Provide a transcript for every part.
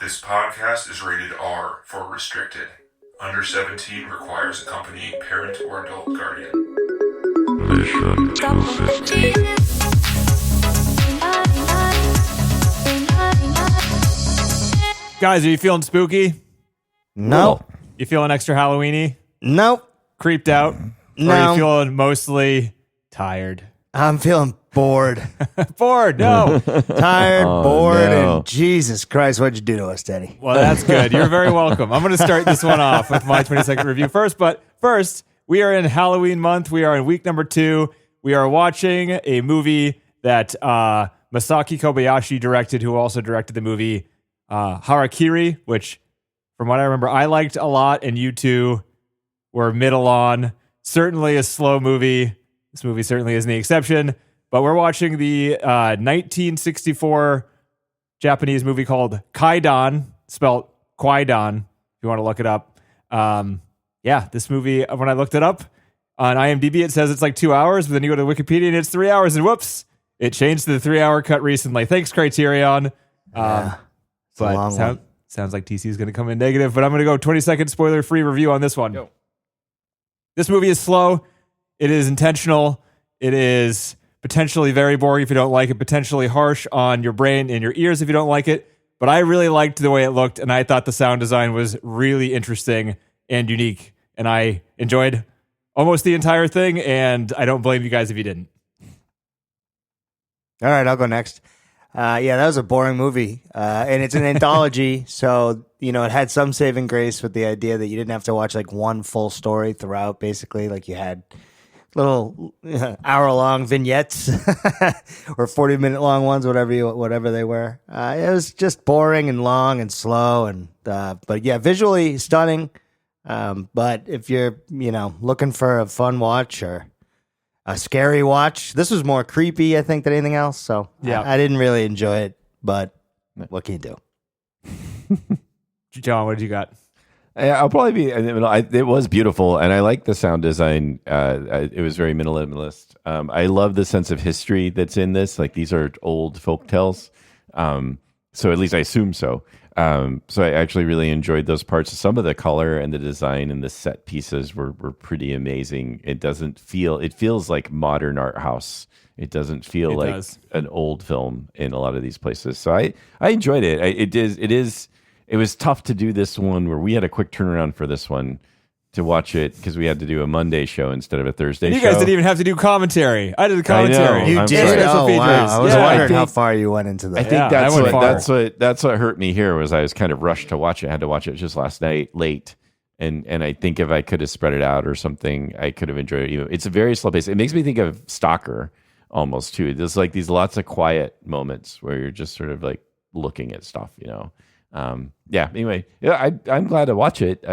This podcast is rated R for restricted. Under 17 requires accompanying parent or adult guardian. Mission Guys, are you feeling spooky? No. You feeling extra Halloweeny? Nope. Creeped out? No. Or are you feeling mostly tired? I'm feeling bored. Bored? No. Tired, bored, no. and Jesus Christ, what'd you do to us, Teddy? Well, that's good. You're very welcome. I'm going to start this one off with my 20-second review first. But first, we are in Halloween month. We are in week number 2. We are watching a movie that Masaki Kobayashi directed, who also directed the movie Harakiri, which, from what I remember, I liked a lot, and you two were middle on. Certainly a slow movie. This movie certainly isn't the exception. But we're watching the 1964 Japanese movie called Kwaidan, spelled Kwaidan, if you want to look it up. This movie, when I looked it up on IMDb, it says it's like 2 hours, but then you go to Wikipedia and it's 3 hours, and whoops, it changed to the 3-hour cut recently. Thanks, Criterion. It's a long one. Sounds like TC is going to come in negative, but I'm going to go 20-second spoiler-free review on this one. Go. This movie is slow. It is intentional. It is potentially very boring if you don't like it, potentially harsh on your brain and your ears if you don't like it. But I really liked the way it looked, and I thought the sound design was really interesting and unique. And I enjoyed almost the entire thing, and I don't blame you guys if you didn't. All right, I'll go next. That was a boring movie, and it's an anthology, so it had some saving grace with the idea that you didn't have to watch like one full story throughout. Basically, like you had little hour-long vignettes or 40-minute long ones, whatever they were. It was just boring and long and slow, and but yeah, visually stunning. But if you're looking for a fun watch or a scary watch, this was more creepy, I think, than anything else. So yeah, I didn't really enjoy it, but what can you do? John, what did you got? I'll probably be. It was beautiful, and I like the sound design. It was very minimalist. I love the sense of history that's in this. Like, these are old folk tales, so at least I assume so. So I actually really enjoyed those parts. Some of the color and the design and the set pieces were pretty amazing. It feels like modern art house. It doesn't feel like an old film in a lot of these places. So I enjoyed it. It was tough to do this one where we had a quick turnaround for this one to watch it because we had to do a Monday show instead of a Thursday show. You guys didn't even have to do commentary. I did the commentary. You did? Oh, wow. I was wondering how far you went into that. I think that's what hurt me here was I was kind of rushed to watch it. I had to watch it just last night late. And I think if I could have spread it out or something, I could have enjoyed it. It's a very slow pace. It makes me think of Stalker almost too. There's like these lots of quiet moments where you're just sort of like looking at stuff, Anyway, I'm glad to watch it.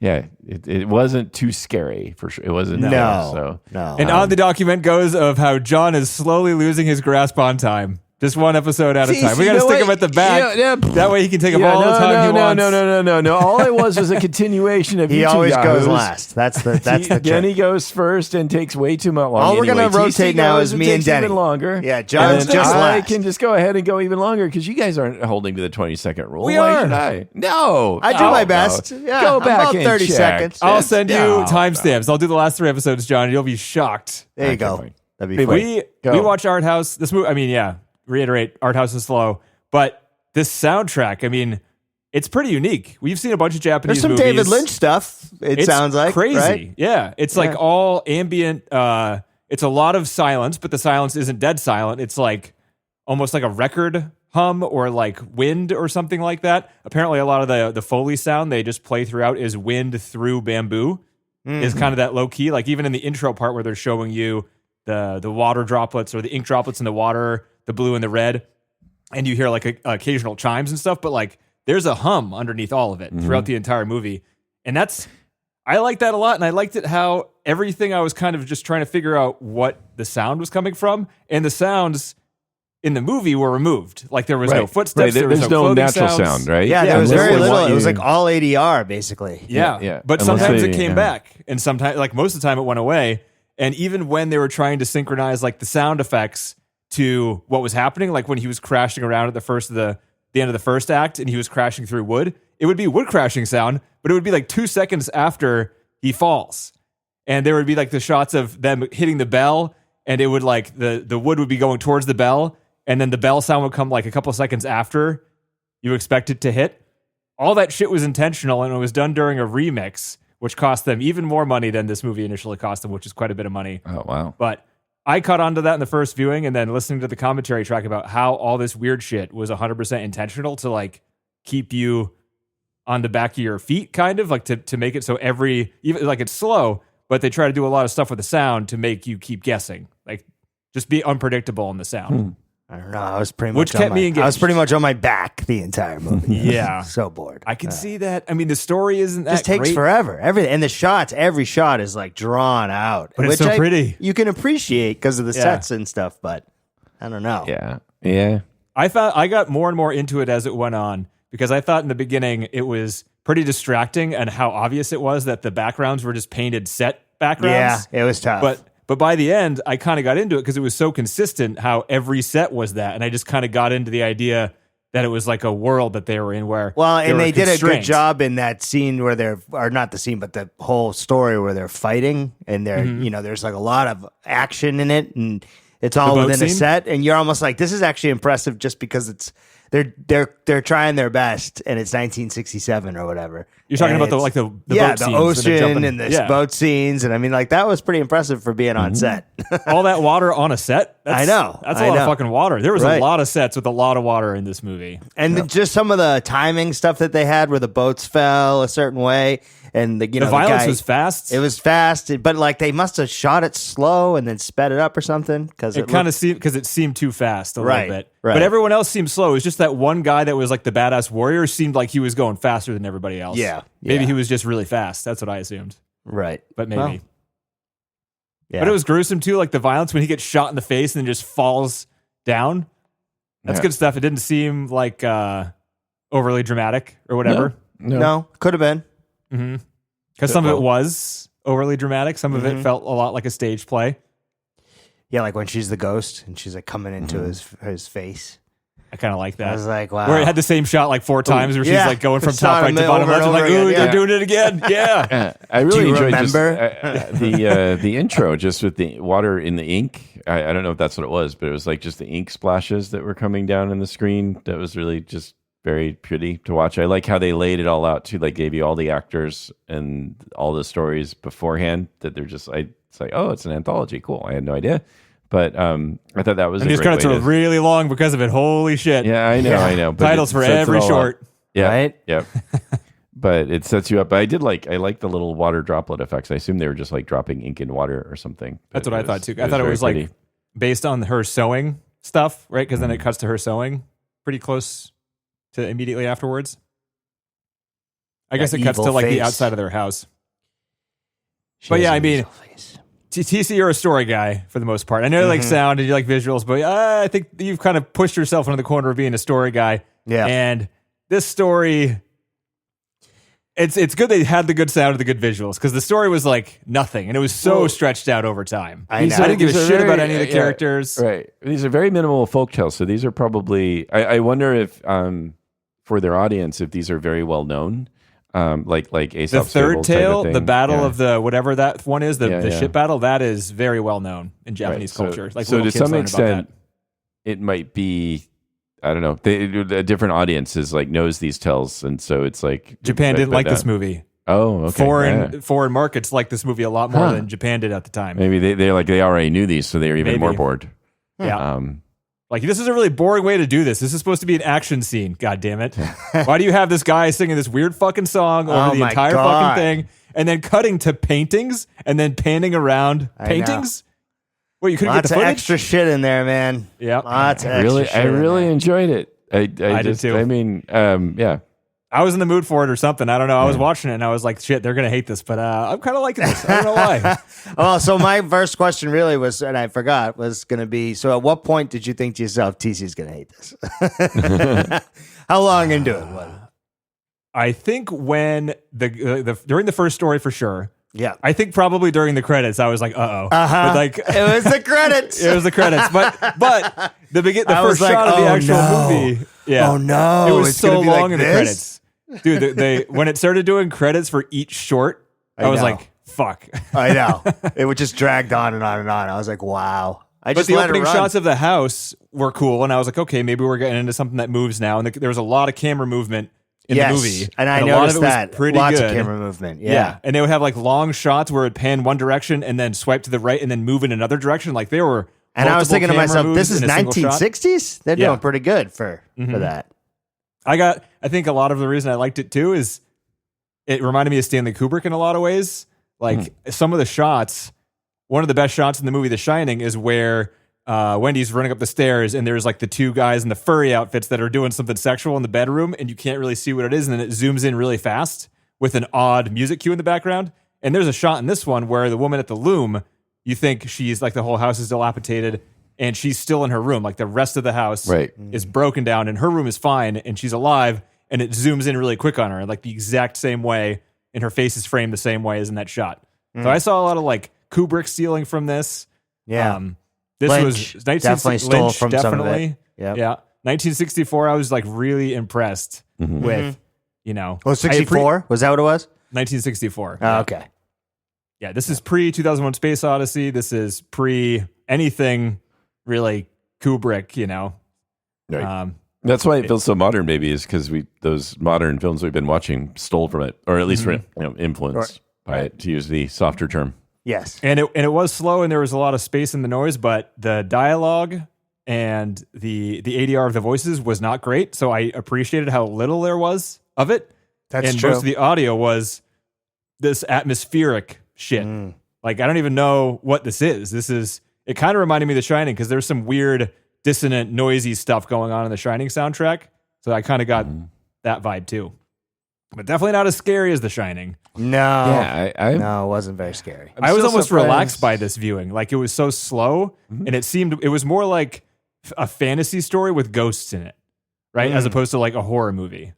It wasn't too scary for sure. It wasn't. No. And on the document goes of how John is slowly losing his grasp on time. Just one episode at a time. We got to stick him at the back. That way he can take up all the time he wants. No. All it was a continuation of he always goes last. That's the trick. Jenny goes first and takes way too much longer. All we're going to rotate now is me and Denny. Even longer. Yeah, John's just last. I can just go ahead and go even longer because you guys aren't holding to the 20-second rule. We Why are. should I? No. I do my best. No. Yeah, go back about and 30 check. seconds. I'll send you timestamps. I'll do the last 3 episodes, John, and you'll be shocked. There you go. That'd be fun. We watch Art House. This movie, reiterate, Art House is slow, but this soundtrack, it's pretty unique. We've seen a bunch of Japanese There's some movies. David Lynch stuff, it sounds like. Crazy. Right? Yeah. It's like all ambient. It's a lot of silence, but the silence isn't dead silent. It's like almost like a record hum or like wind or something like that. Apparently a lot of the Foley sound they just play throughout is wind through bamboo. Is kind of that low key. Like even in the intro part where they're showing you the water droplets or the ink droplets in the water, the blue and the red, and you hear like occasional chimes and stuff, but like there's a hum underneath all of it throughout the entire movie. And I like that a lot. And I liked it how everything I was kind of just trying to figure out what the sound was coming from, and the sounds in the movie were removed. Like there was no footsteps. Right. There's no natural sounds. sound, right? Yeah, there was very little. It was like all ADR, basically. Yeah. But sometimes it came back, and sometimes, like most of the time, it went away. And even when they were trying to synchronize like the sound effects to what was happening, like when he was crashing around at the first of the end of the first act and he was crashing through wood, it would be wood crashing sound, but it would be like 2 seconds after he falls. And there would be like the shots of them hitting the bell, and it would like the wood would be going towards the bell, and then the bell sound would come like a couple seconds after you expect it to hit. All that shit was intentional, and it was done during a remix, which cost them even more money than this movie initially cost them, which is quite a bit of money. Oh, wow. But I caught on to that in the first viewing, and then listening to the commentary track about how all this weird shit was 100% intentional to like keep you on the back of your feet, kind of like to make it so even like it's slow, but they try to do a lot of stuff with the sound to make you keep guessing, like just be unpredictable in the sound. I don't know. I was pretty Which much kept me engaged. I was pretty much on my back the entire movie. Yeah. So bored. I can see that. I mean, the story isn't that It just takes great, forever. Everything and the shots, every shot is like drawn out, but it's so pretty. You can appreciate because of the Yeah. sets and stuff, but I don't know. Yeah. I got more and more into it as it went on because I thought in the beginning it was pretty distracting and how obvious it was that the backgrounds were just painted set backgrounds. Yeah, it was tough. But by the end, I kind of got into it because it was so consistent how every set was that. And I just kind of got into the idea that it was like a world that they were in where they did a good constrained. job in that scene where or not the scene, but the whole story where they're fighting and they're, there's like a lot of action in it and it's all boat within a scene? set. And you're almost like, this is actually impressive just because they're trying their best and it's 1967 or whatever. You're talking And about the it's- boat the scenes where they're ocean jumping- and the yeah. boat scenes. And I mean, like that was pretty impressive for being on set. All that water on a set. I know. That's a lot of fucking water. There was Right. a lot of sets with a lot of water in this movie. And just some of the timing stuff that they had where the boats fell a certain way. And the violence guy, was fast. It was fast, but like they must have shot it slow and then sped it up or something because It kind of seemed because it seemed too fast a Right, little bit. right. But everyone else seemed slow. It was just that one guy that was like the badass warrior seemed like he was going faster than everybody else. Yeah, Maybe yeah. he was just really fast. That's what I assumed. right. But maybe. Well, yeah. But it was gruesome too, like the violence when he gets shot in the face and then just falls down. That's Yeah. good stuff. It didn't seem like overly dramatic or whatever. no, could have been. Because some of it Well- was overly dramatic. Some of it felt a lot like a stage play. Yeah, like when she's the ghost and she's like coming into his face. I kind of like that. I was like, wow. Where it had the same shot like 4 times where she's yeah. like going from Saw top right him to bottom over left. and I'm like, over ooh, again, they're yeah. doing it again. Yeah. I really you enjoyed remember? the intro just with the water in the ink. I don't know if that's what it was, but it was like just the ink splashes that were coming down in the screen. That was really just very pretty to watch. I like how they laid it all out too. Like gave you all the actors and all the stories beforehand. That they're just it's like, oh, it's an anthology. Cool. I had no idea, but I thought that was. And a these great credits way are to- really long because of it. Holy shit. Yeah, I know. But Titles it for sets it every all up. short. Yeah, Right? Yep. But it sets you up. But I like the little water droplet effects. I assume they were just like dropping ink in water or something. That's But what I it thought too. I thought it very was pretty. like based on her sewing stuff, right? Because then it cuts to her sewing pretty close to immediately afterwards. I guess it cuts to evil like the face. outside of their house. She But has yeah, an I mean, evil face. TC, you're a story guy for the most part. I know you like sound and you like visuals, but I think you've kind of pushed yourself into the corner of being a story guy. Yeah. And this story, it's good they had the good sound and the good visuals because the story was like nothing and it was so stretched out over time. I know. I didn't give a These are shit about very- any of the yeah, characters. Right. These are very minimal folk tales. So these are probably. I wonder if for their audience if these are very well known. Like The Aesop's third Fables type of tale, thing. the battle Yeah. of the whatever that one is, the Yeah. ship battle, that is very well known in Japanese Right. culture. Like so little to kids some learn about extent, it might be. I don't know. A different audiences like knows these tales, and so it's like Japan didn't but like this movie. Oh, okay. Yeah. Foreign markets like this movie a lot more Huh. than Japan did at the time. Maybe they already knew these, so they were even Maybe. more bored. Yeah. Like, this is a really boring way to do this. This is supposed to be an action scene. God damn it. Why do you have this guy singing this weird fucking song over Oh the my entire God. fucking thing and then cutting to paintings and then panning around I paintings? Wait, you couldn't Lots get of the footage? extra shit in there, man. Yeah. Lots of I extra really, shit I in really there. enjoyed it. I did just, too. I mean, yeah. I was in the mood for it or something. I don't know. I was watching it and I was like, shit, they're going to hate this, but I'm kind of liking this. I don't know why. Oh, so my first question really was, and I forgot, was going to be, so at what point did you think to yourself, TC's going to hate this? How long into it was it? I think when the during the first story for sure, Yeah. I think probably during the credits, I was like, "Uh oh." Uh-huh. Like It was the credits. it was the credits, but the I was first shot like, of the "Oh, actual no. movie, yeah, Oh, no. it was It's so gonna be long like in the this? credits, dude. They when it started doing credits for each short, I was know. like, "Fuck." I know. It would just dragged on and on and on. I was like, wow. I But just the let it opening run. shots of the house were cool, and I was like, okay, maybe we're getting into something that moves now. And there was a lot of camera movement in the movie, and I a lot of noticed it was that. pretty Lots good. of camera movement. Yeah. Yeah. And they would have like long shots where it pan one direction and then swipe to the right and then move in another direction. Like they were. And I was multiple thinking to camera myself, moves this is in a single shot. 1960s? They're Yeah. doing pretty good for that. I think a lot of the reason I liked it too is it reminded me of Stanley Kubrick in a lot of ways. Like some of the shots, one of the best shots in the movie The Shining is where Wendy's running up the stairs and there's like the two guys in the furry outfits that are doing something sexual in the bedroom and you can't really see what it is, and then it zooms in really fast with an odd music cue in the background. And there's a shot in this one where the woman at the loom, you think she's like the whole house is dilapidated and she's still in her room. Like the rest of the house is broken down and her room is fine and she's alive, and it zooms in really quick on her, like the exact same way, and her face is framed the same way as in that shot. So I saw a lot of like Kubrick stealing from this. Yeah. This Lynch was definitely stole from some of it. Yep. Yeah. 1964, I was like really impressed with, you know. Oh, 64? Was that what it was? 1964. Oh, okay. Yeah, this is pre 2001 Space Odyssey. This is pre anything really Kubrick, you know. Right. That's why it feels so modern, maybe, is because those modern films we've been watching stole from it, or at least were influenced by it, to use the softer term. Yes. And it was slow and there was a lot of space in the noise, but the dialogue and the ADR of the voices was not great. So I appreciated how little there was of it. That's and true. most of the audio was this atmospheric shit. Like I don't even know what this is. It kind of reminded me of The Shining because there's some weird dissonant, noisy stuff going on in the Shining soundtrack. So I kind of got that vibe too. But definitely not as scary as The Shining. No. Yeah, No, it wasn't very scary. I was so almost surprised. relaxed by this viewing. Like it was so slow, and it was more like a fantasy story with ghosts in it, right? As opposed to like a horror movie,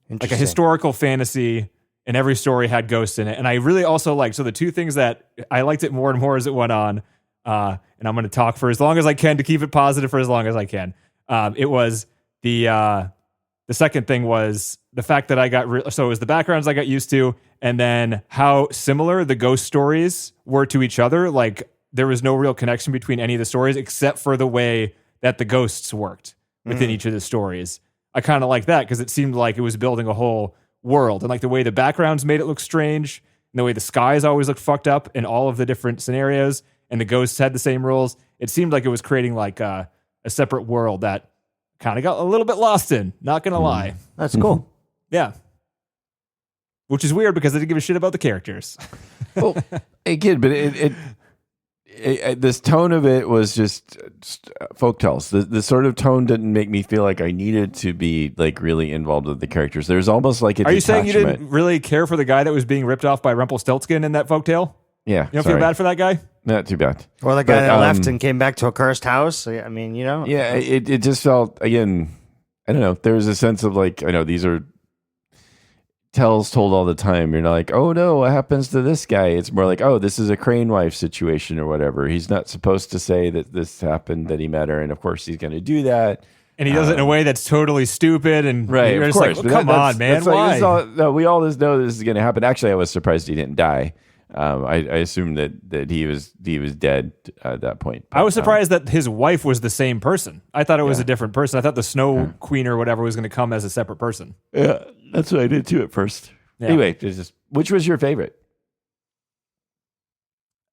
like a Interesting. historical fantasy, and every story had ghosts in it. And I really also liked, so the two things that I liked it more and more as it went on, and I'm going to talk for as long as I can to keep it positive for as long as I can. It was the second thing was the fact that I got, so it was the backgrounds I got used to, and then how similar the ghost stories were to each other. Like there was no real connection between any of the stories except for the way that the ghosts worked within each of the stories. I kind of like that because it seemed like it was building a whole world, and like the way the backgrounds made it look strange, and the way the skies always looked fucked up in all of the different scenarios, and the ghosts had the same rules. It seemed like it was creating like a separate world that kind of got a little bit lost in, not gonna lie. That's cool. Yeah. Which is weird because I didn't give a shit about the characters. Well, again, but this tone of it was just folktales. The sort of tone didn't make me feel like I needed to be like really involved with the characters. There's almost like a Are you saying you detachment. didn't really care for the guy that was being ripped off by Rumpelstiltskin in that folktale? Yeah, You don't feel bad for that guy? Not too bad. Or the guy But, that left and came back to a cursed house. I mean, you know. Yeah, it just felt, again, I don't know. There was a sense of like, I know these are tales told all the time. You're not like, oh no, what happens to this guy? It's more like, oh, this is a crane wife situation or whatever. He's not supposed to say that this happened, that he met her, and of course he's going to do that. And he does it in a way that's totally stupid. And Right, you're of just course. like, But well, come that's- on, man. that's like, Why? this is all, no, we all just know this is going to happen. Actually, I was surprised he didn't die. I assumed that he was dead at that point. I was surprised that his wife was the same person. I thought it was a different person. I thought the Snow Queen or whatever was going to come as a separate person. Yeah, that's what I did too at first. Yeah. Anyway, which was your favorite?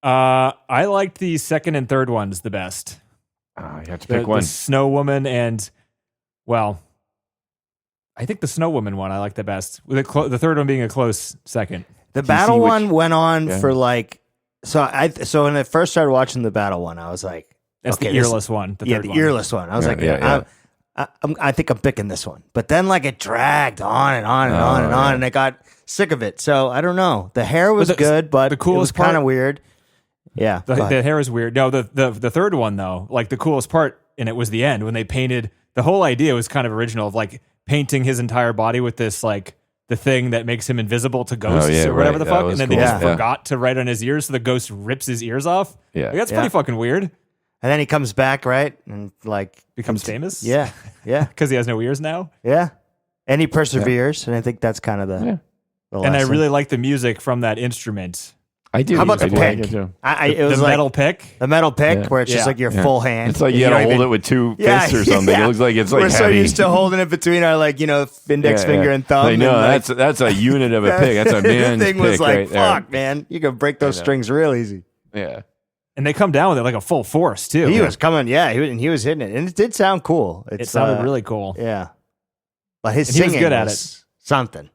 I liked the second and third ones the best. You have to The, pick one. the Snow Woman and, well, I think the Snow Woman one I like the best. With the third one being a close second. The you battle see which- one went on Yeah. for like so when I first started watching the battle one, I was like, That's okay, the this- earless one. The yeah, third the one. earless one. I was Yeah, like, yeah. I think I'm picking this one. But then like it dragged on and on and on and on, and I got sick of it. So I don't know. The hair was good, but the coolest it was kind part- of weird. Yeah, The go ahead. hair is weird. No, the third one though, like the coolest part in it was the end when they painted. The whole idea was kind of original of like painting his entire body with this like the thing that makes him invisible to ghosts yeah, or whatever right. the That fuck, was and then they cool. just Yeah. forgot to write on his ears, so the ghost rips his ears off. Yeah. Like, that's Yeah. pretty fucking weird. And then he comes back, right? And like Becomes famous. Yeah. Yeah. because he has no ears now. Yeah. And he perseveres, and I think that's kind of the, Yeah. the And I lesson. really like the music from that instrument. I do. How about I the do like pick? it, too. It was The like metal pick. the metal pick, Yeah. where it's just Yeah. like your Yeah. full hand. It's like you And gotta don't hold even- it with two Yeah, fists or something. yeah. It looks like it's like We're so heavy. used to holding it between our index finger and thumb. Like, no, and, that's a unit of a pick. That's a man's the thing was pick like, right fuck, man, you can break those know. strings real easy. there. Yeah. And they come down with it like a full force too. He was coming, yeah, he was hitting it, and it did sound cool. It sounded really cool. yeah. But his And he was singing good at was something.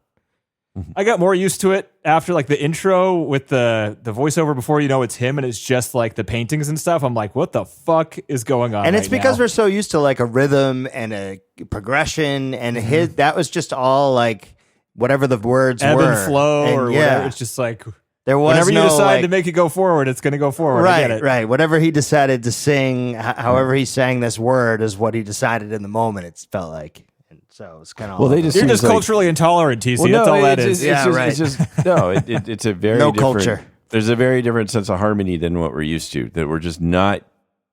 I got more used to it after like the intro with the voiceover before you know it's him and it's just like the paintings and stuff. I'm like, what the fuck is going on? And it's right because now? we're so used to like a rhythm and a progression, and his that was just all like whatever the words ebb were, and flow And or yeah, whatever. It's just like there was whenever you no, decide like, to make it go forward, it's going to go forward. I get right, it. right. Whatever he decided to sing, however he sang this word is what he decided in the moment. It felt like, and so it's kind of Well, they just You're seems just like- culturally intolerant, TC. Well, That's no, all that it's is. just- Yeah, just- right. It's just no. It's a very No different, culture. There's a very different sense of harmony than what we're used to. That we're just not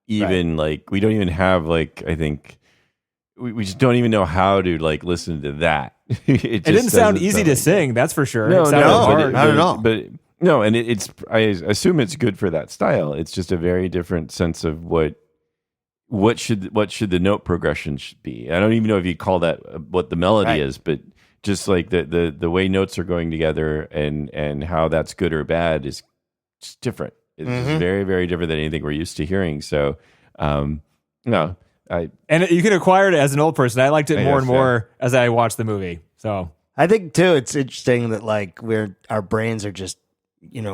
even like we don't even have like I think we just don't even know how to like listen to that. It didn't sound easy to sing, that's for sure. No, it sounded no, hard. not at all. But no, and it's I assume it's good for that style. It's just a very different sense of what should the note progression should be. I don't even know if you call that what the melody Right. is, but just like the way notes are going together and how that's good or bad is just different. It's just very, very different than anything we're used to hearing. So, no, And you can acquire it as an old person. I liked it I more and guess, more as I watched the movie. So I think too, it's interesting that like our brains are just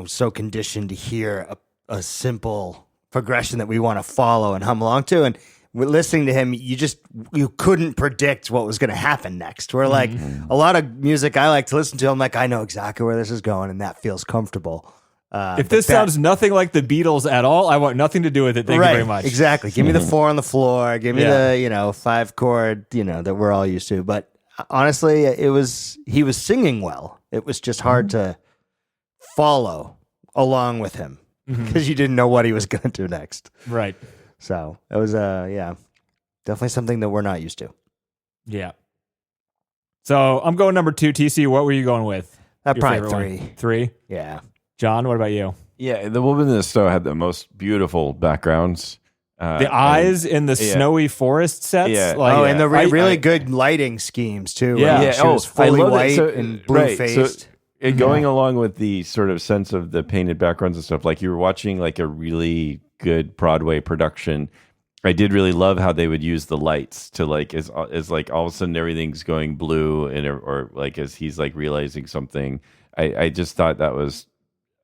so conditioned to hear a simple progression that we want to follow and hum along to, and we're listening to him. You couldn't predict what was going to happen next. We're like a lot of music I like to listen to. I'm like, I know exactly where this is going, and that feels comfortable. if this sounds nothing like the Beatles at all, I want nothing to do with it. Thank you very much. Exactly. Give me the 4 on the floor. Give me Yeah. the 5 chord that we're all used to. But honestly, he was singing well. It was just hard to follow along with him because you didn't know what he was going to do next. Right. So it was definitely something that we're not used to. Yeah. So I'm going number 2. TC, what were you going with? Your Probably favorite 3. one? 3. Yeah. John, what about you? yeah, the woman in the snow had the most beautiful backgrounds. The eyes in the yeah. snowy forest sets. Yeah. Like, And the I- really I- good lighting schemes too. Yeah. She was fully I love that. white So- and blue right, faced. So, going along with the sort of sense of the painted backgrounds and stuff, like you were watching like a really good Broadway production. I did really love how they would use the lights to like as like all of a sudden everything's going blue and or like as he's like realizing something. I just thought that was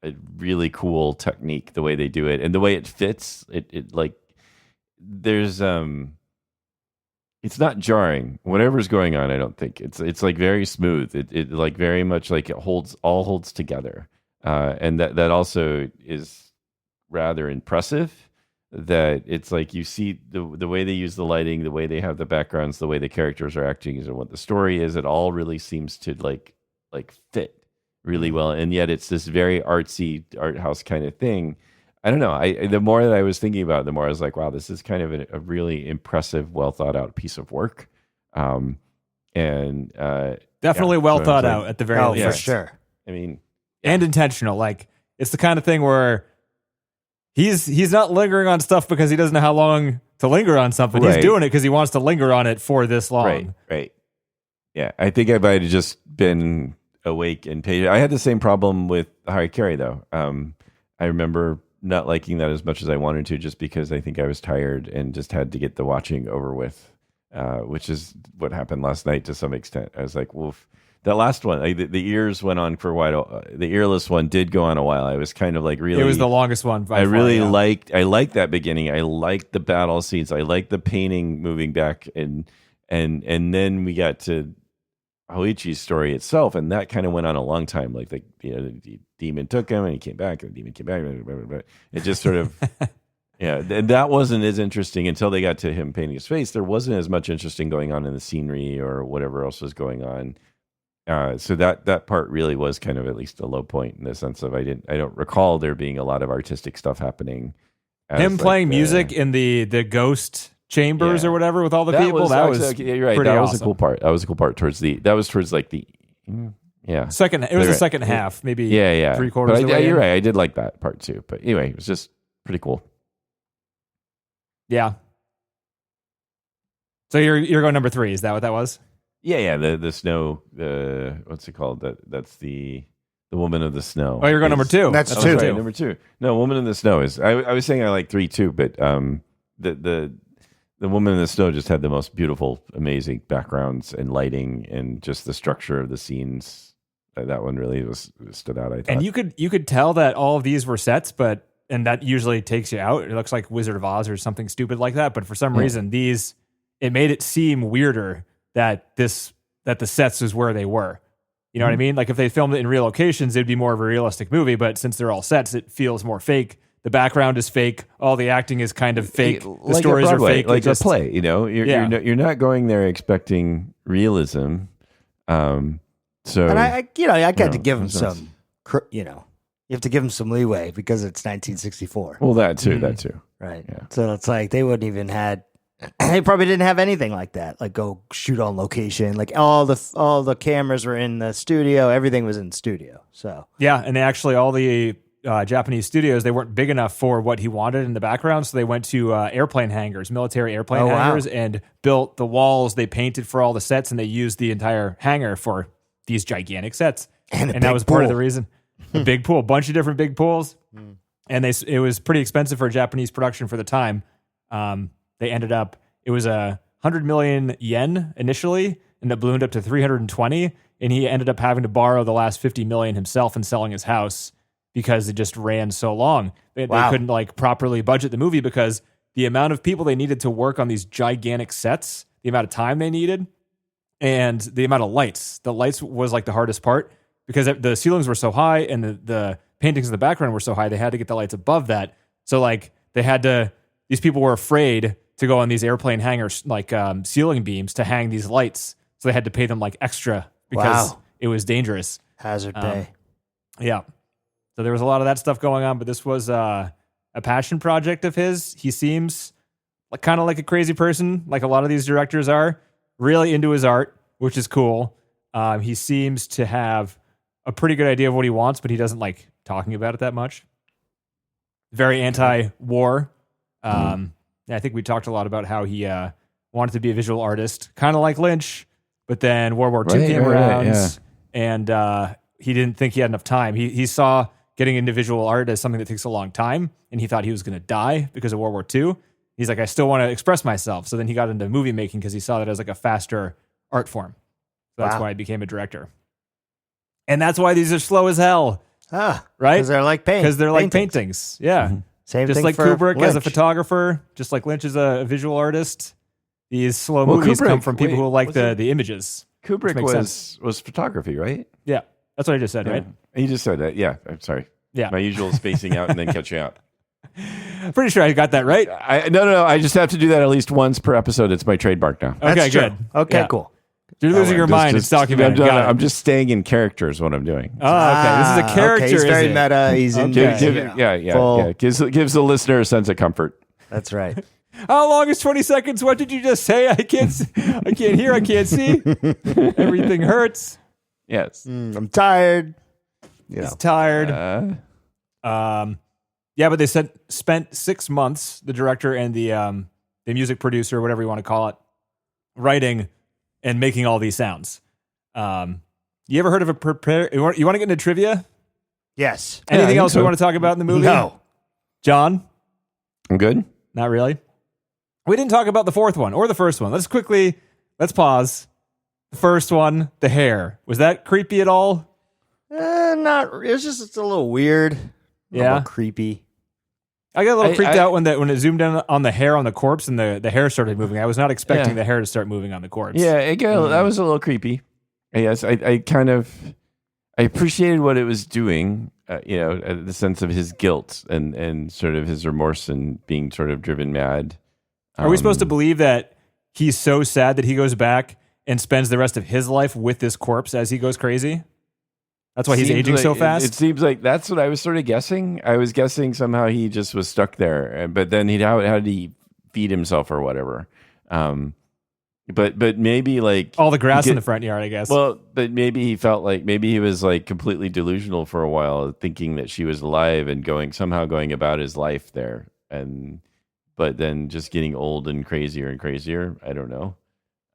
a really cool technique the way they do it and the way it fits. It like there's it's not jarring. Whatever's going on, I don't think it's like very smooth. It like very much like it holds together, and that also is rather impressive. That it's like you see the way they use the lighting, the way they have the backgrounds, the way the characters are acting, and what the story is. It all really seems to like fit really well, and yet it's this very artsy art house kind of thing. I don't know. The more that I was thinking about it, the more I was like, wow, this is kind of a really impressive, well thought out piece of work. Definitely yeah, well so thought it's out like- at the very Oh, least. for sure. I mean, And intentional. Like, it's the kind of thing where he's not lingering on stuff because he doesn't know how long to linger on something. Right. He's doing it because he wants to linger on it for this long. right. Yeah, I think if I had just been awake and patient, I had the same problem with Harakiri though. I remember not liking that as much as I wanted to, just because I think I was tired and just had to get the watching over with, which is what happened last night to some extent. I was like, woof. That last one, like the ears went on for a while. The earless one did go on a while. I was kind of like really. It was the longest one. By I far, really yeah. liked that beginning. I liked the battle scenes. I liked the painting moving back, and then we got to Hoichi's story itself, and that kind of went on a long time. Like the demon took him, and he came back, and the demon came back. Blah, blah, blah. It just sort of. Yeah, that wasn't as interesting until they got to him painting his face. There wasn't as much interesting going on in the scenery or whatever else was going on. So that part really was kind of at least a low point in the sense of I don't recall there being a lot of artistic stuff happening. Him playing music in the ghost chambers or whatever with all the people. That was okay, you're right. pretty That was awesome. a cool part. That was a cool part towards like the Second, it was the second half, maybe 3/4 But of the way you're in. right. I did like that part too. But anyway, it was just pretty cool. Yeah. So you're going number 3. Is that what that was? Yeah. The snow. What's it called? That's the woman of the snow. Oh, you're going number 2. That's number two. Right, number 2. No, woman in the snow is. I was saying I like 3 too, but the woman in the snow just had the most beautiful, amazing backgrounds and lighting and just the structure of the scenes. That one really stood out. I thought. And you could tell that all of these were sets, and that usually takes you out. It looks like Wizard of Oz or something stupid like that. But for some reason, it made it seem weirder that the sets is where they were. You know what I mean? Like if they filmed it in real locations, it'd be more of a realistic movie. But since they're all sets, it feels more fake. The background is fake. All the acting is kind of fake. The stories are fake. Like a play. You're not going there expecting realism. So, And I got to give him some, you have to give him some leeway because it's 1964. Well, that too. Right. Yeah. So it's like they wouldn't even they probably didn't have anything like that. Like go shoot on location. Like all the cameras were in the studio. Everything was in the studio. So Yeah, and they actually all the Japanese studios, they weren't big enough for what he wanted in the background, so they went to airplane hangars, military airplane hangars, and built the walls. They painted for all the sets, and they used the entire hangar for these gigantic sets. And that was part of the reason. A big pool, a bunch of different big pools, and it was pretty expensive for a Japanese production for the time. They ended up, it was 100 million yen initially, and it ballooned up to 320, and he ended up having to borrow the last 50 million himself and selling his house because it just ran so long. They couldn't like properly budget the movie because the amount of people they needed to work on these gigantic sets, the amount of time they needed, and the amount of lights. The lights was like the hardest part because the ceilings were so high and the paintings in the background were so high, they had to get the lights above that. So like these people were afraid to go on these airplane hangers, like ceiling beams to hang these lights. So they had to pay them like extra because it was dangerous. hazard pay. Yeah. So there was a lot of that stuff going on, but this was a passion project of his. He seems kind of like a crazy person, like a lot of these directors are, really into his art, which is cool. He seems to have a pretty good idea of what he wants, but he doesn't like talking about it that much. Very anti-war. I think we talked a lot about how he wanted to be a visual artist, kind of like Lynch, but then World War II came around, and he didn't think he had enough time. He saw getting into visual art as something that takes a long time, and he thought he was going to die because of World War II. He's like, I still want to express myself. So then he got into movie making because he saw that as like a faster art form. So that's why he became a director. And that's why these are slow as hell. Right? Because they're like Because they're like paintings. Yeah. Mm-hmm. Same just thing like for Kubrick Lynch. as a photographer, just like Lynch is a visual artist. These slow movies come from people who like the images. Kubrick was photography, right? Yeah. That's what I just said, right? You just said that. Yeah. I'm sorry. Yeah. My usual spacing out and then catching out. Pretty sure I got that right. No. I just have to do that at least once per episode. It's my trademark now. Okay, That's true. good. Okay, Yeah. cool. You're losing your mind. It's documented. I'm just staying in character is what I'm doing. Oh, okay. This is a character. Okay, he's very is it? meta. He's in Yeah. Gives the listener a sense of comfort. That's right. How long is 20 seconds? What did you just say? I can't hear. I can't see. Everything hurts. Yes. I'm tired. He's tired. Yeah, but they spent 6 months, the director and the music producer, whatever you want to call it, writing and making all these sounds. You ever heard of you want to get into trivia? Yes. Anything else we want to talk about in the movie? No. John? I'm good. Not really. We didn't talk about the fourth one or the first one. Let's pause. The first one, the hair. Was that creepy at all? Not. It's a little weird. A little creepy. I got a little creeped out when it zoomed in on the hair on the corpse and the hair started moving. I was not expecting the hair to start moving on the corpse. Yeah, that was a little creepy. Yes, I appreciated what it was doing. The sense of his guilt and sort of his remorse and being sort of driven mad. Are we supposed to believe that he's so sad that he goes back and spends the rest of his life with this corpse as he goes crazy. That's why he's aging so fast. It seems like that's what I was sort of guessing. I was guessing somehow he just was stuck there, but then how did he feed himself or whatever? But maybe like all the grass in the front yard, I guess. Well, but maybe he felt like maybe he was like completely delusional for a while, thinking that she was alive and going about his life there, but then just getting old and crazier. I don't know.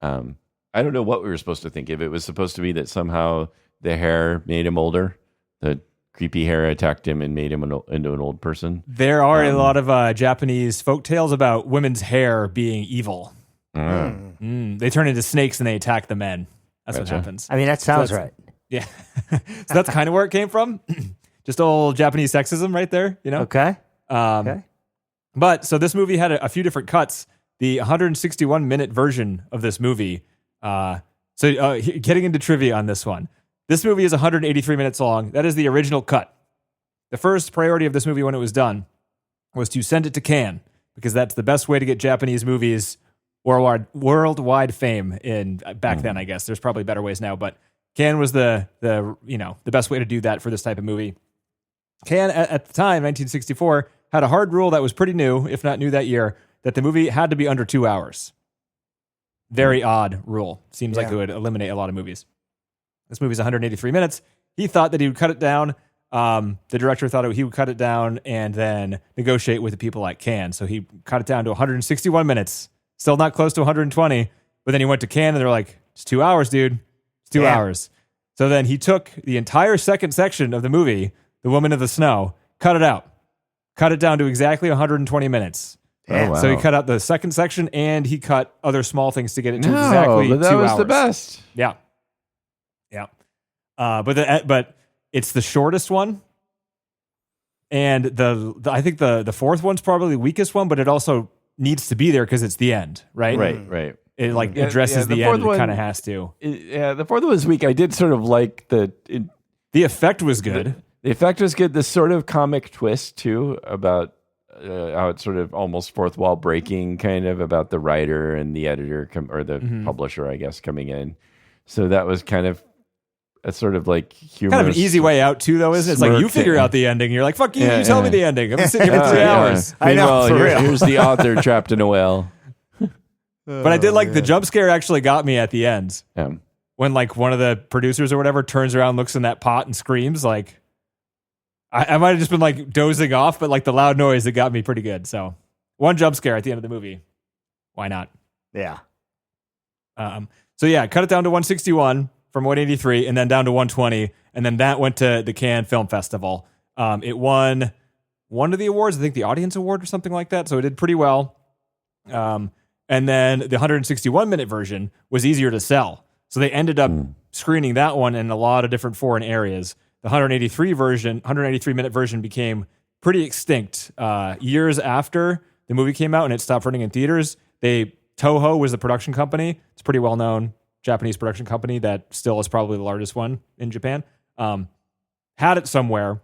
I don't know what we were supposed to think. If it was supposed to be that somehow the hair made him older, the creepy hair attacked him and made him into an old person. There are a lot of Japanese folk tales about women's hair being evil. They turn into snakes and they attack the men. That's what happens. I mean, that sounds right. Yeah. So that's kind of where it came from. Just old Japanese sexism right there, you know? Okay. Okay. But so this movie had a few different cuts. The 161-minute version of this movie. Getting into trivia on this one. This movie is 183 minutes long. That is the original cut. The first priority of this movie when it was done was to send it to Cannes, because that's the best way to get Japanese movies worldwide fame back then, I guess. There's probably better ways now, but Cannes was the best way to do that for this type of movie. Cannes at the time, 1964, had a hard rule that was pretty new, if not new that year, that the movie had to be under 2 hours. Very odd rule. Seems like it would eliminate a lot of movies. This movie's 183 minutes. He thought that he would cut it down. The director thought he would cut it down and then negotiate with the people at Cannes. So he cut it down to 161 minutes. Still not close to 120. But then he went to Cannes and they're like, it's 2 hours, dude. It's 2 hours. So then he took the entire second section of the movie, The Woman of the Snow, cut it out. Cut it down to exactly 120 minutes. Oh, wow. So he cut out the second section and he cut other small things to get it to exactly 2 hours. That was the best. Yeah. But it's the shortest one. And I think the fourth one's probably the weakest one, but it also needs to be there because it's the end, right? Right. It addresses the end. It kind of has to. The fourth one was weak. I did sort of like the effect was good. The effect was good. This sort of comic twist too about how it's sort of almost fourth wall breaking, kind of about the writer and the editor or the publisher, I guess, coming in. So that was kind of a sort of like humorous, kind of an easy way out too, though, isn't it? It's like you figure out the ending. You're like, fuck you, you tell me the ending. I'm sitting here for 3 hours. I know. Meanwhile, here's the author trapped in a whale. But I did like the jump scare actually got me at the end. Yeah. When like one of the producers or whatever turns around, looks in that pot and screams. Like I might have just been like dozing off, but like the loud noise, it got me pretty good. So one jump scare at the end of the movie. Why not? Yeah. So yeah, cut it down to 161 from 183 and then down to 120. And then that went to the Cannes Film Festival. It won one of the awards, I think the Audience Award or something like that. So it did pretty well. And then the 161-minute version was easier to sell. So they ended up screening that one in a lot of different foreign areas. The 183-minute version became pretty extinct years after the movie came out and it stopped running in theaters. Toho was the production company. It's a pretty well-known Japanese production company that still is probably the largest one in Japan. Had it somewhere,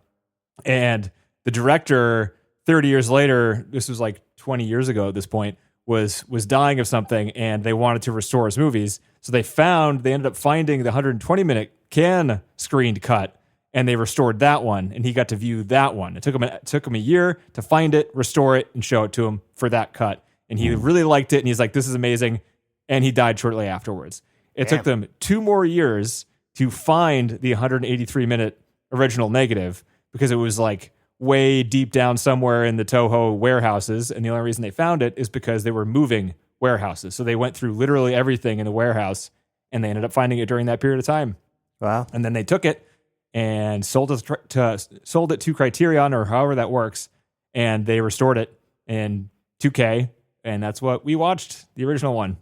and the director 30 years later, this was like 20 years ago at this point, was dying of something, and they wanted to restore his movies. So they ended up finding the 120-minute Cannes screened cut, and they restored that one, and he got to view that one. It took him a year to find it, restore it, and show it to him for that cut. And he really liked it, and he's like, this is amazing. And he died shortly afterwards. It took them 2 more years to find the 183-minute original negative, because it was like way deep down somewhere in the Toho warehouses. And the only reason they found it is because they were moving warehouses. So they went through literally everything in the warehouse, and they ended up finding it during that period of time. Wow. And then they took it and sold it to Criterion, or however that works, and they restored it in 2K, and that's what we watched, the original one.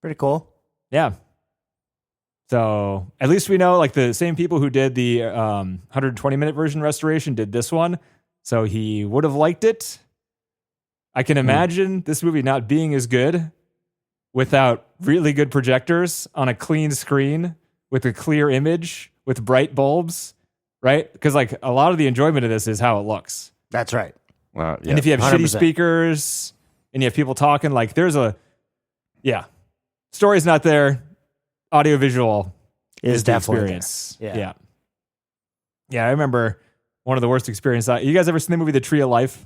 Pretty cool. Yeah. So at least we know, like, the same people who did the 120-minute version restoration did this one, so he would have liked it. I can imagine this movie not being as good without really good projectors on a clean screen with a clear image with bright bulbs, right? Because like a lot of the enjoyment of this is how it looks. That's right. Wow. Yeah. And if you have 100%. shitty speakers and you have people talking, like story's not there. audiovisual Is the definitely experience. there. Yeah. Yeah, I remember one of the worst experiences. You guys ever seen the movie The Tree of Life?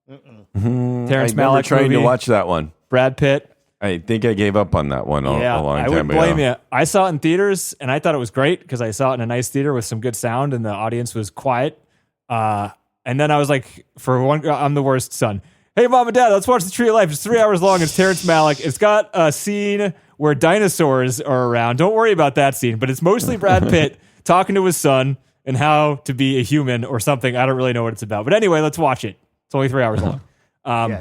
Terrence I remember Malick trying to movie, watch that one. Brad Pitt. I think I gave up on that one a long I time wouldn't ago. blame you. I saw it in theaters, and I thought it was great because I saw it in a nice theater with some good sound, and the audience was quiet. And then I was like, I'm the worst son. Hey, mom and dad, let's watch The Tree of Life. It's 3 hours long. It's Terrence Malick. It's got a scene where dinosaurs are around. Don't worry about that scene, but it's mostly Brad Pitt talking to his son and how to be a human or something. I don't really know what it's about. But anyway, let's watch it. It's only 3 hours long.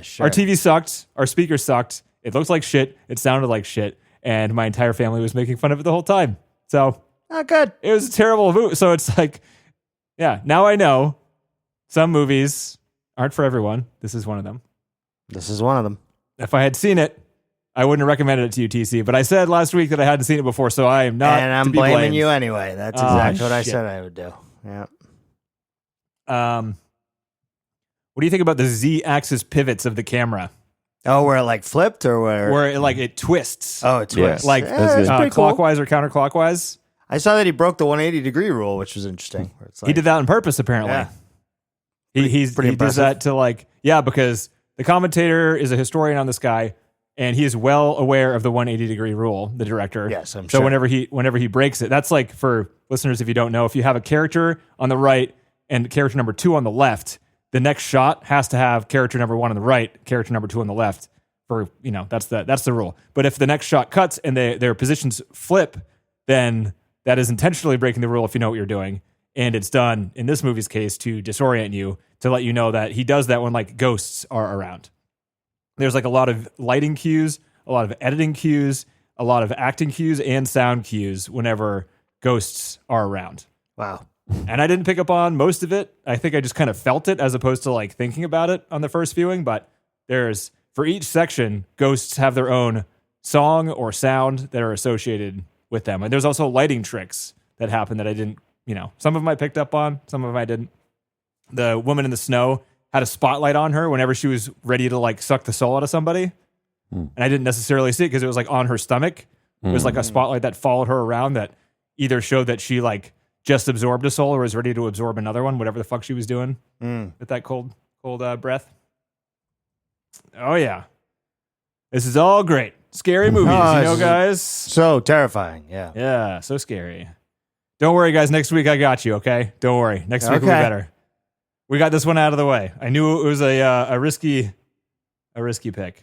Sure. Our TV sucked. Our speakers sucked. It looked like shit. It sounded like shit. And my entire family was making fun of it the whole time. So Not good. it was a terrible movie. So it's like, yeah, now I know some movies aren't for everyone. This is one of them. This is one of them. If I had seen it, I wouldn't have recommended it to you, TC. But I said last week that I hadn't seen it before, so I am not. And I'm to be blaming blamed. you anyway. That's exactly what I said I would do. Yeah. What do you think about the Z-axis pivots of the camera, Oh, where it like flipped or where? where it twists, Oh, it twists. like that's pretty cool. clockwise or counterclockwise? I saw that he broke the 180-degree rule, which was interesting. Where it's like, He did that on purpose, apparently. Yeah. He pretty does that to because the commentator is a historian on this guy, and he is well aware of the 180-degree rule, the director. Yes, I'm so sure. whenever he breaks it, that's like, for listeners, if you don't know, if you have a character on the right and character number 2 on the left, the next shot has to have character number 1 on the right, character number 2 on the left. That's the rule. But if the next shot cuts and their positions flip, then that is intentionally breaking the rule if you know what you're doing. And it's done, in this movie's case, to disorient you, to let you know that he does that when ghosts are around. There's a lot of lighting cues, a lot of editing cues, a lot of acting cues, and sound cues whenever ghosts are around. Wow. And I didn't pick up on most of it. I think I just kind of felt it as opposed to thinking about it on the first viewing. But for each section, ghosts have their own song or sound that are associated with them. And there's also lighting tricks that happen that I didn't, some of them I picked up on, some of them I didn't. The woman in the snow had a spotlight on her whenever she was ready to suck the soul out of somebody. And I didn't necessarily see it because it was on her stomach. It was a spotlight that followed her around that either showed that she just absorbed a soul or was ready to absorb another one, whatever the fuck she was doing with that cold breath. Oh yeah. This is all great. Scary movies, guys. So terrifying. Yeah. Yeah, so scary. Don't worry, guys. Next week I got you, okay? Don't worry. Next week will be better. We got this one out of the way. I knew it was a risky pick.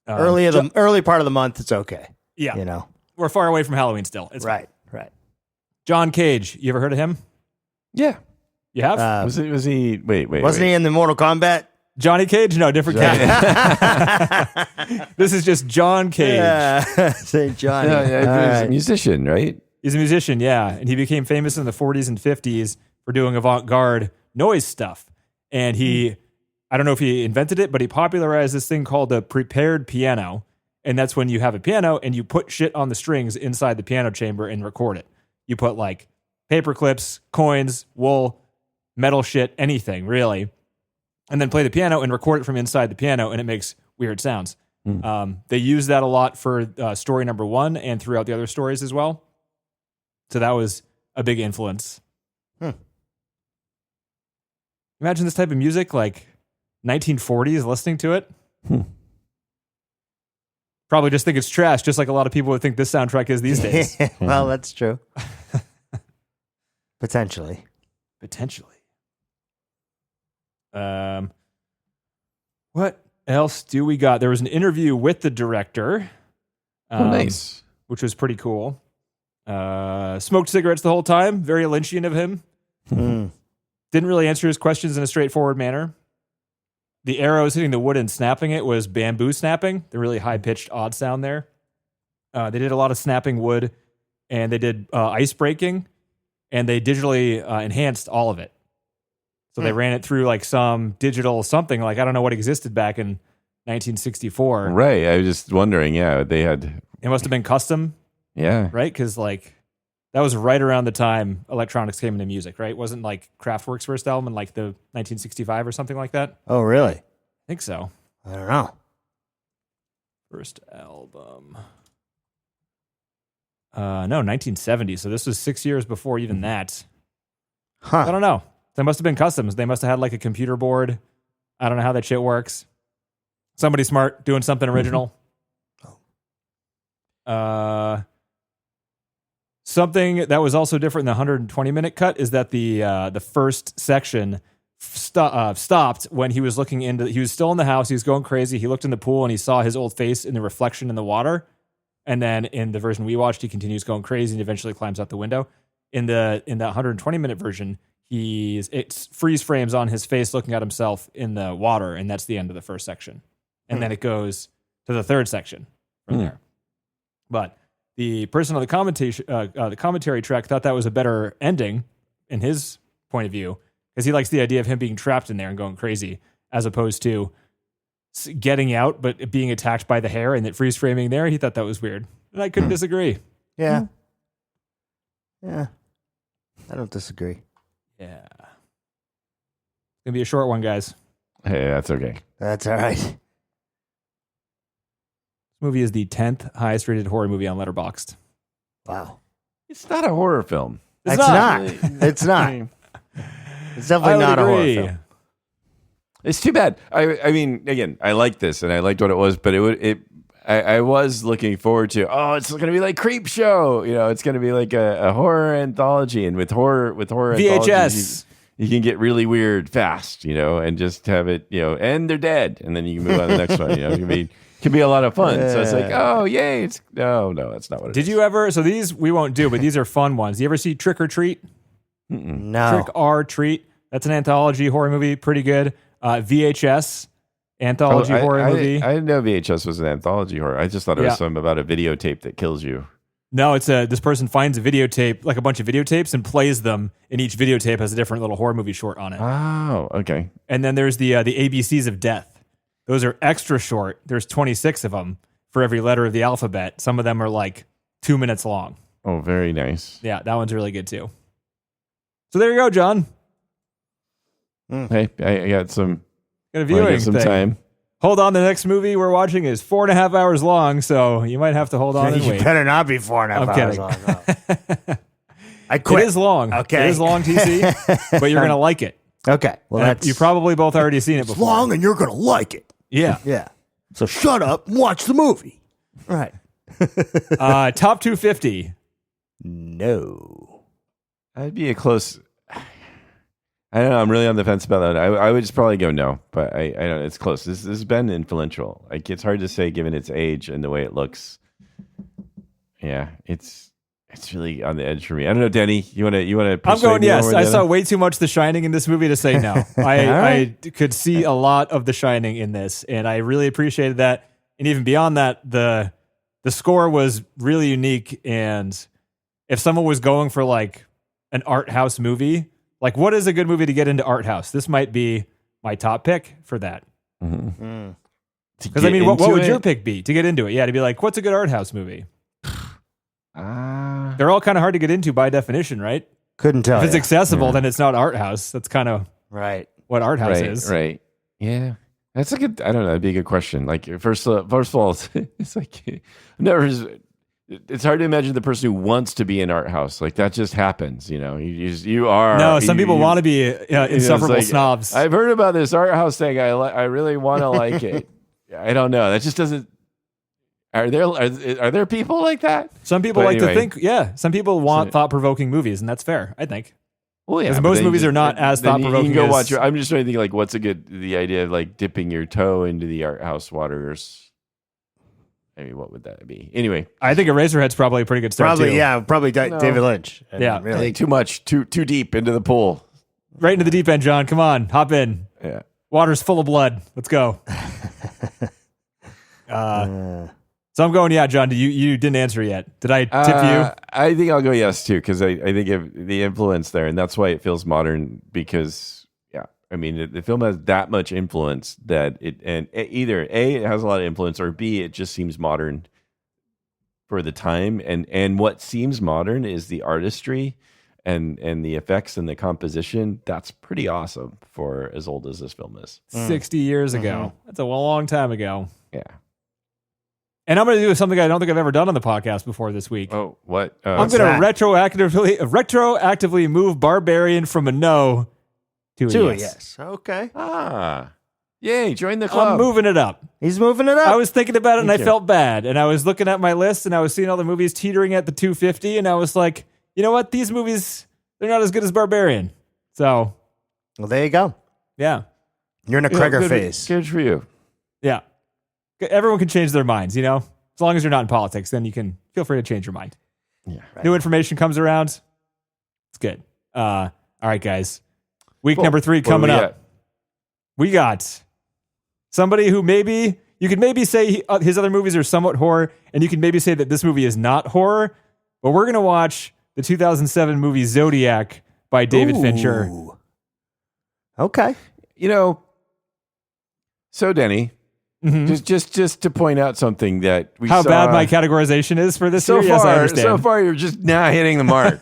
Early part of the month, it's okay. Yeah. We're far away from Halloween still. It's Right. John Cage. You ever heard of him? Yeah. You have? Was he? Wait. Wasn't he in the Mortal Kombat? Johnny Cage? No, different guy. This is just John Cage. Yeah. St. Johnny. Yeah, All he's a right. musician, right? He's a musician, yeah. And he became famous in the 40s and 50s for doing avant-garde noise stuff. And I don't know if he invented it, but he popularized this thing called the prepared piano. And that's when you have a piano and you put shit on the strings inside the piano chamber and record it. You put paper clips, coins, wool, metal shit, anything really. And then play the piano and record it from inside the piano, and it makes weird sounds. They use that a lot for story number 1 and throughout the other stories as well. So that was a big influence. Imagine this type of music, 1940s, listening to it. Probably just think it's trash, just like a lot of people would think this soundtrack is these days. Well, that's true. Potentially. What else do we got? There was an interview with the director. Nice. Which was pretty cool. Smoked cigarettes the whole time. Very Lynchian of him. Didn't really answer his questions in a straightforward manner. The arrows hitting the wood and snapping it was bamboo snapping. The really high-pitched, odd sound there. They did a lot of snapping wood, and they did ice breaking, and they digitally enhanced all of it. So they ran it through some digital something, I don't know what existed back in 1964. Right. I was just wondering. Yeah, they had. It must have been custom, Yeah. right? Because that was right around the time electronics came into music, right? Wasn't Kraftwerk's first album in the 1965 or something like that? Oh, really? I think so. I don't know. First album. No, 1970. So this was 6 years before even that. Huh. I don't know. They must have been customs. They must have had like a computer board. I don't know how that shit works. Somebody smart doing something original. Something that was also different in the 120-minute cut is that the first section stopped when he was looking into. He was still in the house. He was going crazy. He looked in the pool and he saw his old face in the reflection in the water. And then in the version we watched, he continues going crazy and eventually climbs out the window. In the 120-minute version, it's freeze frames on his face looking at himself in the water, and that's the end of the first section. And then it goes to the third section from there. But the person on the commentary track thought that was a better ending in his point of view because he likes the idea of him being trapped in there and going crazy as opposed to getting out but being attacked by the hair and that freeze framing there. He thought that was weird. And I couldn't disagree. Yeah. Yeah. I don't disagree. Yeah. It's going to be a short one, guys. Hey, that's okay. That's all right. This movie is the 10th highest rated horror movie on Letterboxd. Wow. It's not a horror film. It's not. It's not. It's definitely not a horror film. It's too bad. I mean, again, I liked this and I liked what it was, but I was looking forward to, it's going to be like Creep Show. You know, it's going to be like a horror anthology. And with horror VHS. you can get really weird fast, you know, and just have it, you know, and they're dead. And then you can move on to the next one. You know, it can be a lot of fun. So it's like, oh, yay. No, that's not what it is. Did you ever, so these we won't do, but these are fun ones. You ever see Trick or Treat? No. Trick or Treat. That's an anthology horror movie. Pretty good. VHS. Anthology horror movie. I didn't know VHS was an anthology horror. I just thought it was something about a videotape that kills you. No, it's this person finds a videotape, like a bunch of videotapes, and plays them, and each videotape has a different little horror movie short on it. Oh, okay. And then there's the ABCs of Death. Those are extra short. There's 26 of them for every letter of the alphabet. Some of them are like 2 minutes long. Oh, very nice. Yeah, that one's really good too. So there you go, John. Hey, I got some. Got a viewing some thing. time. Hold on, the next movie we're watching is 4.5 hours long, so you might have to hold on and You wait. better not be 4.5 hours long. No. I It quit. is long. Okay. It is long, TC, but you're going to like it. Okay. Well, And you've probably both already seen it before. long and you're going to like it. Yeah. Yeah. So shut up and watch the movie. Right. Top 250. No. I'd be a close. I don't know. I'm really on the fence about that. I would just probably go no, but I don't know. It's close. This has been influential. Like, it's hard to say given its age and the way it looks. Yeah, it's really on the edge for me. I don't know, Denny. You want to? I'm going yes. I saw way too much The Shining in this movie to say no. I could see a lot of The Shining in this, and I really appreciated that. And even beyond that, the score was really unique. And if someone was going for like an art house movie, like what is a good movie to get into art house? This might be my top pick for that. Because I mean, what would your pick be to get into it? Yeah, to be like, what's a good art house movie? They're all kind of hard to get into by definition, right? Couldn't tell. If it's accessible, then it's not art house. That's kind of right. what art house is. Right. Yeah. That's a good. I don't know. That'd be a good question. Like first of all, it's like it's hard to imagine the person who wants to be in art house. Like that just happens. You know, you are. No, some people want to be insufferable snobs. I've heard about this art house thing. I really want to like it. I don't know. That just doesn't. Are there people like that? Some people to think. Yeah, some people want thought-provoking movies, and that's fair. I think. Well, yeah, because most movies are not as thought-provoking. You can go watch. I'm just trying to think like what's the idea of like dipping your toe into the art house waters. I mean, what would that be? Anyway, I think Eraserhead's probably a pretty good start. Probably, too. yeah, probably David Lynch. Yeah, really. I think too much, too deep into the pool. Right into the deep end, John. Come on, hop in. Yeah, water's full of blood. Let's go. So I'm going, yeah, John. You didn't answer yet. Did I tip you? I think I'll go yes too, because I think of the influence there, and that's why it feels modern. Because I mean, the film has that much influence that either A, it has a lot of influence, or B, it just seems modern for the time. And what seems modern is the artistry and the effects and the composition. That's pretty awesome for as old as this film is. 60 years ago. That's a long time ago. Yeah. And I'm going to do something I don't think I've ever done on the podcast before this week. Oh, what? I'm going to retroactively move Barbarian from a no to a yes. Okay. Yay, join the club. I'm moving it up. He's moving it up. I was thinking about it and I felt bad. And I was looking at my list and I was seeing all the movies teetering at the 250. And I was like, you know what? These movies, they're not as good as Barbarian. So. Well, there you go. Yeah. You're in a Kreger phase. Good for you. Yeah. Everyone can change their minds, you know? As long as you're not in politics, then you can feel free to change your mind. Yeah. Right. New information comes around. It's good. All right, guys. Week number 3 coming up. We got somebody who maybe, you could maybe say his other movies are somewhat horror, and you can maybe say that this movie is not horror, but we're going to watch the 2007 movie Zodiac by David Fincher. Okay. You know, so Denny, just to point out something that we How saw, bad my categorization is for this so year? far, Yes, I understand. So far, you're just not hitting the mark.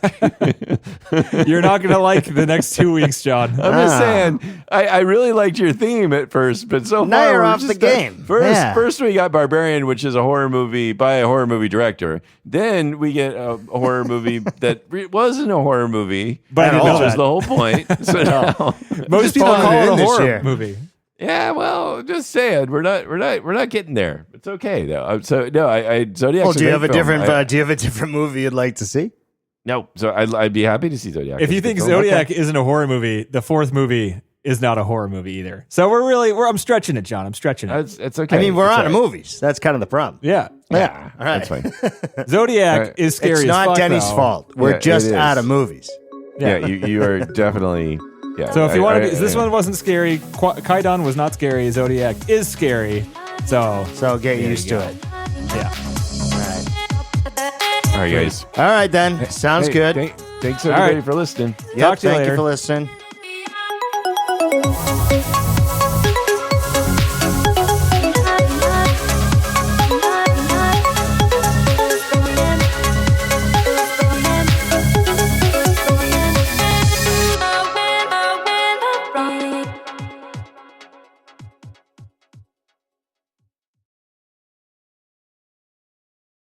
You're not going to like the next 2 weeks, John. I'm just saying, I really liked your theme at first, but so now far you're we're off just the game. First we got Barbarian, which is a horror movie by a horror movie director. Then we get a horror movie that wasn't a horror movie, But which I know was that. the whole point. So now, Most people following call it it in a this horror year. movie. yeah, well, just saying, we're not getting there. It's okay though. So no, I Zodiac's Well, do you a have a great film. different? Do you have a different movie you'd like to see? No, so I'd be happy to see Zodiac. If you think Zodiac isn't a horror movie, the 4th movie is not a horror movie either. So I'm stretching it, John. I'm stretching it. it's okay. I mean, we're It's out of all right. movies. That's kind of the problem. Yeah. Yeah. All right. That's fine. Zodiac Right. is scary It's as not fuck, Denny's though. fault. We're Yeah, just it is. out of movies. Yeah, you are definitely. Yeah. So if you want to, this one wasn't scary. Kwaidan was not scary. Zodiac is scary. So So get used to it. yeah. All right. All right, guys. All right then. Sounds Hey, good. Thanks All everybody right. for listening. Yep, Talk to you thank later. you for listening.